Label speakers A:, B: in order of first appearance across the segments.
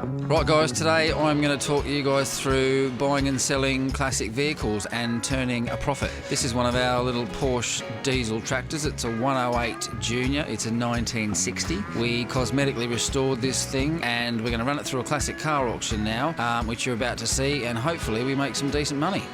A: Right guys, today I'm going to talk you guys through buying and selling classic vehicles and turning a profit. This is one of our little Porsche diesel tractors. It's a 108 Junior, it's a 1960. We cosmetically restored this thing and we're going to run it through a classic car auction now, which you're about to see, and hopefully we make some decent money.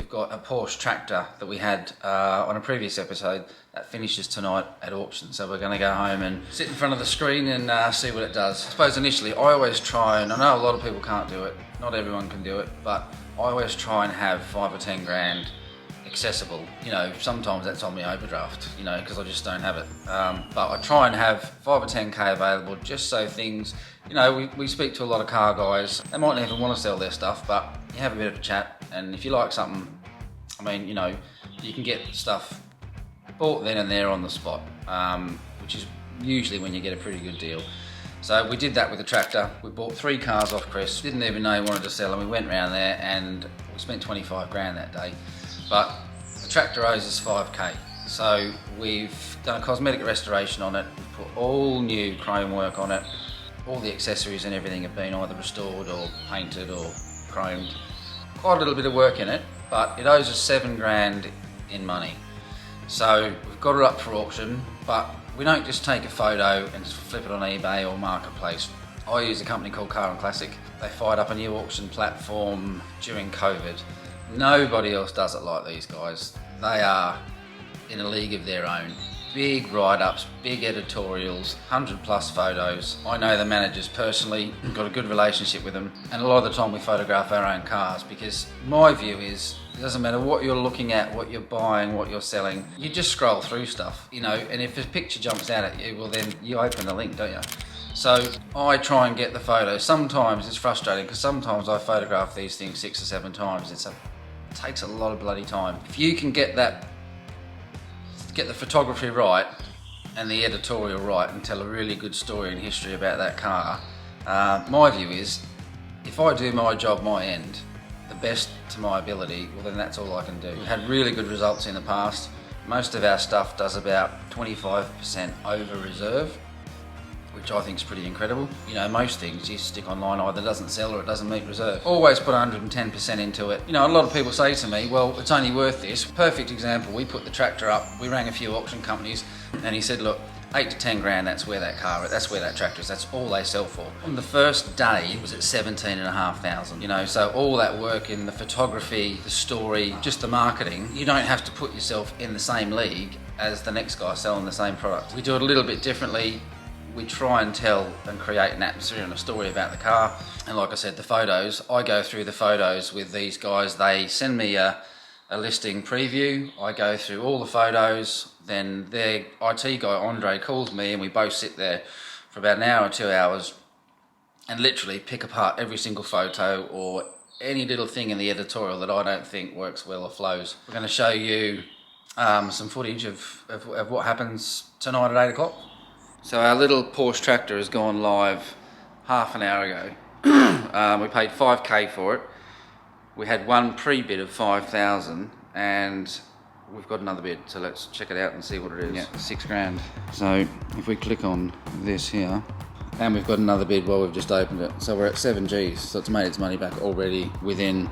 A: Got a Porsche tractor that we had on a previous episode that finishes tonight at auction, so we're going to go home and sit in front of the screen and see what it does. I suppose initially I always try, and I know a lot of people can't do it, not everyone can do it, but I always try and have 5 or 10 grand accessible. You know, sometimes that's on my overdraft, you know, because I just don't have it, but I try and have 5 or 10k available just so things, you know, we speak to a lot of car guys, they might not even want to sell their stuff, but you have a bit of a chat, and if you like something, I mean, you know, you can get stuff bought then and there on the spot, which is usually when you get a pretty good deal. So we did that with the tractor. We bought 3 cars off Chris, didn't even know he wanted to sell, and we went round there and we spent 25 grand that day. But the tractor owes us 5k. So we've done a cosmetic restoration on it, we've put all new chrome work on it, all the accessories and everything have been either restored or painted or chromed. Quite a little bit of work in it, but it owes us 7 grand in money. So we've got it up for auction, but we don't just take a photo and just flip it on eBay or Marketplace. I use a company called Car and Classic. They fired up a new auction platform during COVID. Nobody else does it like these guys. They are in a league of their own. Big write-ups, big editorials, 100+ photos. I know the managers personally, got a good relationship with them, and a lot of the time we photograph our own cars, because my view is, it doesn't matter what you're looking at, what you're buying, what you're selling, you just scroll through stuff, you know, and if a picture jumps out at you, well then you open the link, don't you? So I try and get the photos. Sometimes it's frustrating, because sometimes I photograph these things 6 or 7 times. It takes a lot of bloody time. If you can get the photography right and the editorial right and tell a really good story and history about that car, my view is, if I do my job my end, the best to my ability, well then that's all I can do. We've had really good results in the past. Most of our stuff does about 25% over reserve, which I think is pretty incredible. You know, most things you stick online either doesn't sell or it doesn't meet reserve. Always put 110% into it. You know, a lot of people say to me, well, it's only worth this. Perfect example, we put the tractor up, we rang a few auction companies, and he said, look, 8 to 10 grand, that's where that tractor is, that's all they sell for. On the first day, it was at 17,500, you know, so all that work in the photography, the story, just the marketing, you don't have to put yourself in the same league as the next guy selling the same product. We do it a little bit differently. We try and tell and create an atmosphere and a story about the car. And like I said, the photos, I go through the photos with these guys. They send me a listing preview. I go through all the photos. Then their IT guy, Andre, calls me and we both sit there for about an hour or 2 hours and literally pick apart every single photo or any little thing in the editorial that I don't think works well or flows. We're going to show you some footage of what happens tonight at 8 o'clock. So our little Porsche tractor has gone live half an hour ago. We paid 5k for it. We had one pre-bid of 5,000 and we've got another bid. So let's check it out and see what it is. Yeah, 6 grand. So if we click on this here, and we've got another bid while we've just opened it. So we're at 7 Gs. So it's made its money back already within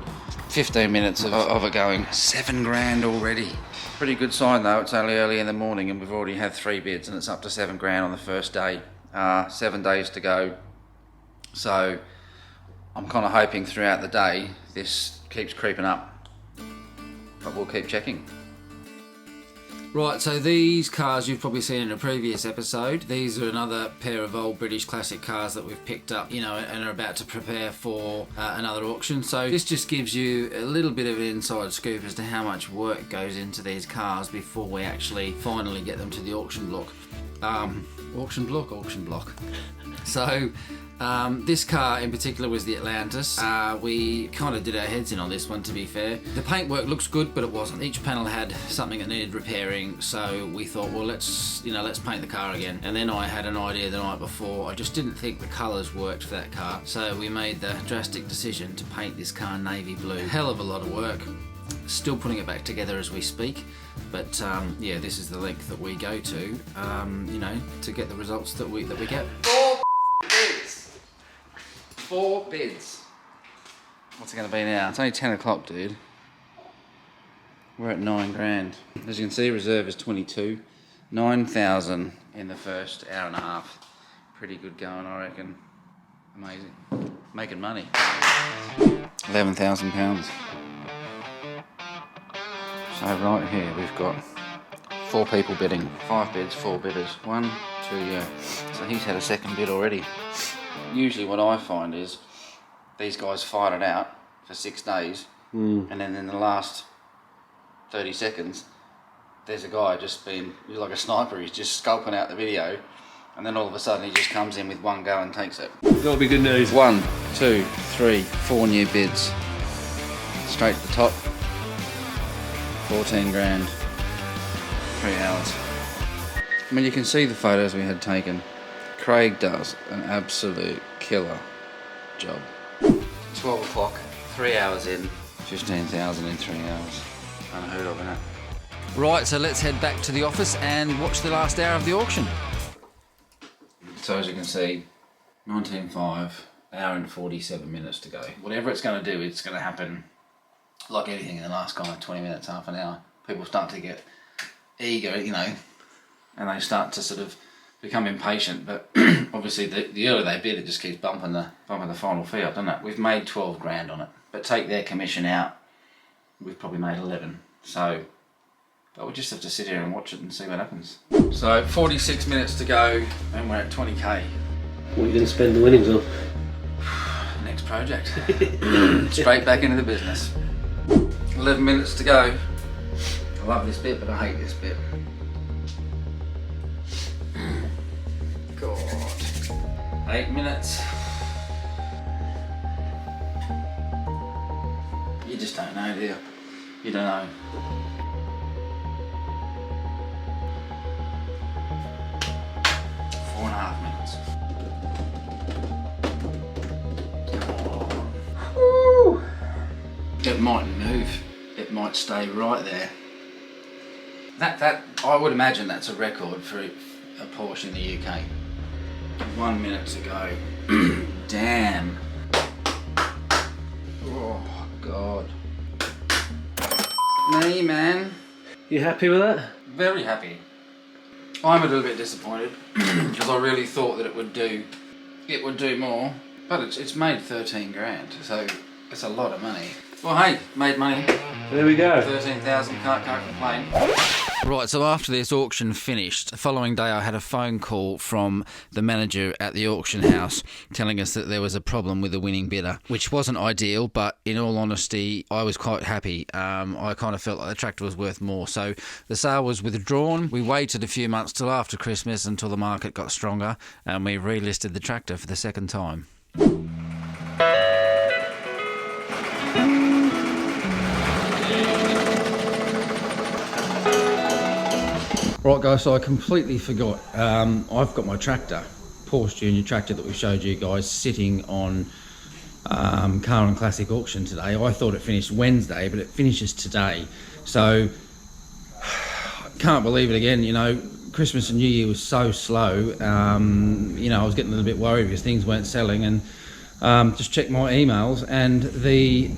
A: 15 minutes of it going. 7 grand already. Pretty good sign though, it's only early in the morning and we've already had 3 bids and it's up to 7 grand on the first day. 7 days to go. So I'm kind of hoping throughout the day this keeps creeping up, but we'll keep checking. Right, so these cars you've probably seen in a previous episode. These are another pair of old British classic cars that we've picked up, you know, and are about to prepare for another auction. So this just gives you a little bit of an inside scoop as to how much work goes into these cars before we actually finally get them to the auction block. Auction block. So this car in particular was the Atlantis. We kind of did our heads in on this one, to be fair. The paintwork looks good, but it wasn't. Each panel had something that needed repairing, so we thought, well, let's paint the car again. And then I had an idea the night before. I just didn't think the colours worked for that car, so we made the drastic decision to paint this car navy blue. Hell of a lot of work. still putting it back together as we speak. But yeah, this is the length that we go to, you know, to get the results that we get. 4 bids. 4 bids. What's it going to be now? It's only 10 o'clock, dude. We're at 9 grand. As you can see, reserve is 22. 9,000 in the first hour and a half. Pretty good going, I reckon. Amazing. Making money. £11,000. So right here we've got 4 people bidding. 5 bids, 4 bidders. 1, 2, yeah. So he's had a second bid already. Usually what I find is these guys fight it out for 6 days, and then in the last 30 seconds there's a guy just being like a sniper. He's just scoping out the video, and then all of a sudden he just comes in with one go and takes it.
B: That'll be good news.
A: 1, 2, 3, 4 new bids. Straight to the top. 14 grand. 3 hours. I mean, you can see the photos we had taken. Craig does an absolute killer job. 12 o'clock, 3 hours in. 15,000 in 3 hours. Unheard of, innit? Right, so let's head back to the office and watch the last hour of the auction. So as you can see, 19.5, hour and 47 minutes to go. Whatever it's going to do, it's going to happen like anything in the last kind of 20 minutes, half an hour. People start to get eager, you know, and they start to sort of become impatient. But obviously the earlier they bid, it just keeps bumping the final fee up, doesn't it? We've made 12 grand on it, but take their commission out, we've probably made 11. So, but we'll just have to sit here and watch it and see what happens. So 46 minutes to go and we're at 20k.
B: What are you going to spend the winnings on?
A: Next project. Straight back into the business. 11 minutes to go. I love this bit, but I hate this bit. God. 8 minutes. You just don't know, do you? You don't know. Four and a half minutes. Woo. It mightn't move. It might stay right there. That I would imagine that's a record for a Porsche in the UK. 1 minute to go. Damn. Oh God. Me, man.
B: You happy with that?
A: Very happy. I'm a little bit disappointed because I really thought that it would do more, but it's made 13 grand, so it's a lot of money. Well, hey, made money.
B: There we go.
A: 13,000, can't complain. Right, so after this auction finished, the following day I had a phone call from the manager at the auction house telling us that there was a problem with the winning bidder, which wasn't ideal, but in all honesty, I was quite happy. I kind of felt like the tractor was worth more. So the sale was withdrawn. We waited a few months till after Christmas until the market got stronger, and we relisted the tractor for the second time. Right guys, so I completely forgot. I've got my tractor, Porsche Junior tractor that we showed you guys, sitting on Car and Classic auction today. I thought it finished Wednesday, but it finishes today. So, can't believe it again, you know, Christmas and New Year was so slow. You know, I was getting a little bit worried because things weren't selling, and just checked my emails and the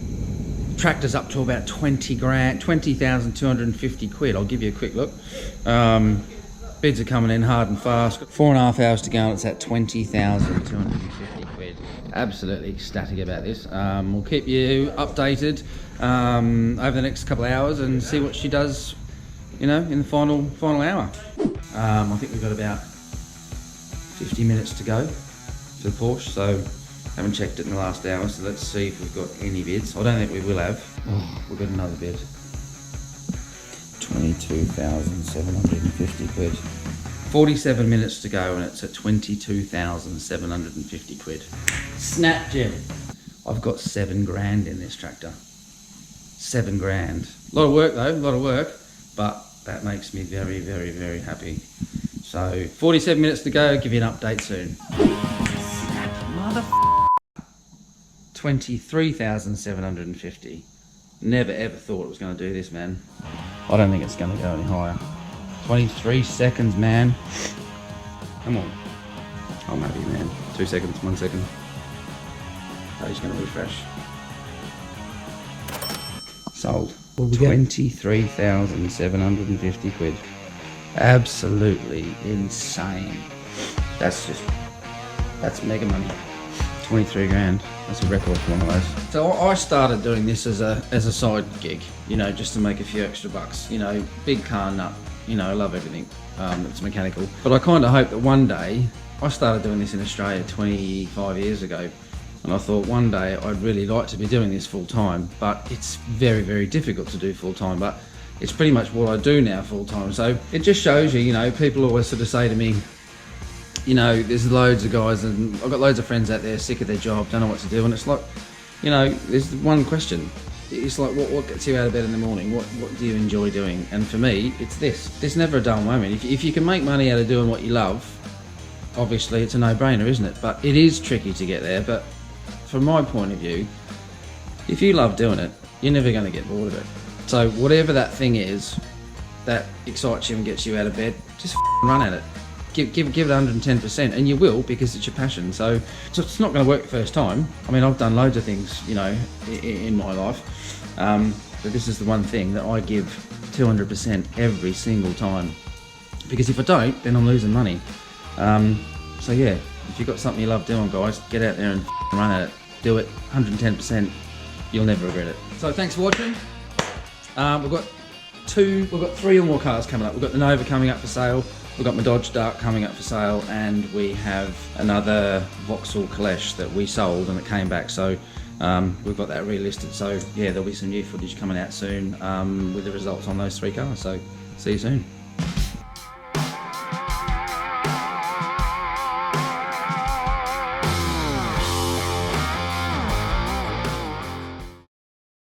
A: tractor's up to about 20 grand, 20,250 quid. I'll give you a quick look. Bids are coming in hard and fast. 4.5 hours to go and it's at 20,250 quid. Absolutely ecstatic about this. We'll keep you updated over the next couple of hours and see what she does, you know, in the final hour. I think we've got about 50 minutes to go to the Porsche, so haven't checked it in the last hour, so let's see if we've got any bids. I don't think we will have. Oh, we've got another bid. 22,750 quid. 47 minutes to go and it's at 22,750 quid. Snap, Jim. I've got 7 grand in this tractor. 7 grand. A lot of work though, a lot of work, but that makes me very, very, very happy. So 47 minutes to go, give you an update soon. Mother 23,750. Never ever thought it was going to do this, man. I don't think it's going to go any higher. 23 seconds, man. Come on. Oh, maybe, man. 2 seconds, 1 second. Oh, he's going to refresh. Sold. 23,750 quid. Absolutely insane. That's mega money. 23 grand. That's a record for one of those. So I started doing this as a side gig, you know, just to make a few extra bucks. You know, big car nut. You know, I love everything that's mechanical. But I kind of hope that one day, I started doing this in Australia 25 years ago, and I thought one day I'd really like to be doing this full time, but it's very, very difficult to do full time, but it's pretty much what I do now full time. So it just shows you, you know, people always sort of say to me, you know, there's loads of guys, and I've got loads of friends out there sick of their job, don't know what to do, and it's like, you know, there's one question. It's like, what gets you out of bed in the morning? What do you enjoy doing? And for me, it's this. There's never a dull moment. If you can make money out of doing what you love, obviously it's a no-brainer, isn't it? But it is tricky to get there. But from my point of view, if you love doing it, you're never going to get bored of it. So whatever that thing is that excites you and gets you out of bed, just run at it. Give it 110%, and you will, because it's your passion. So it's not going to work the first time. I mean, I've done loads of things, you know, in my life, but this is the one thing that I give 200% every single time, because if I don't, then I'm losing money. So yeah, if you've got something you love doing, guys, get out there and run at it. Do it 110%. You'll never regret it. So thanks for watching. We've got 3 or more cars coming up. We've got the Nova coming up for sale. We've got my Dodge Dart coming up for sale, and we have another Vauxhall Kalesh that we sold and it came back. So we've got that relisted. So yeah, there'll be some new footage coming out soon with the results on those 3 cars. So see you soon.